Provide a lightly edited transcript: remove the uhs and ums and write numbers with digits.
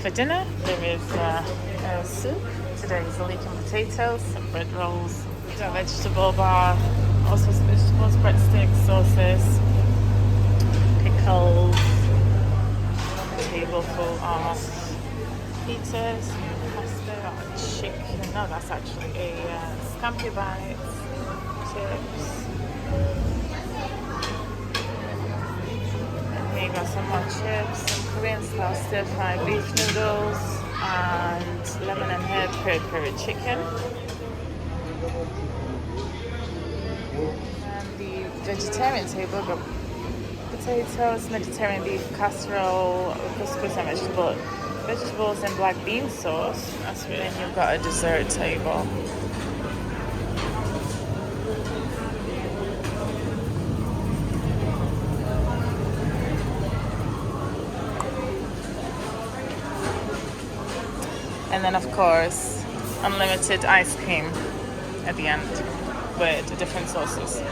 For dinner, there is soup. Today is a leek and potatoes, some bread rolls, a vegetable bar, all sorts of vegetables, breadsticks, sauces, pickles, a table full of pizzas, pasta, or chicken. No, that's actually a scampi bites, chips. And here you got some more chips, some Korean style stir fried beef noodles, and lemon and herb peri chicken. And the vegetarian table got potatoes, Mediterranean beef casserole, couscous and vegetables and black bean sauce. That's really, and you've got a dessert table. And then of course, unlimited ice cream at the end with the different sauces.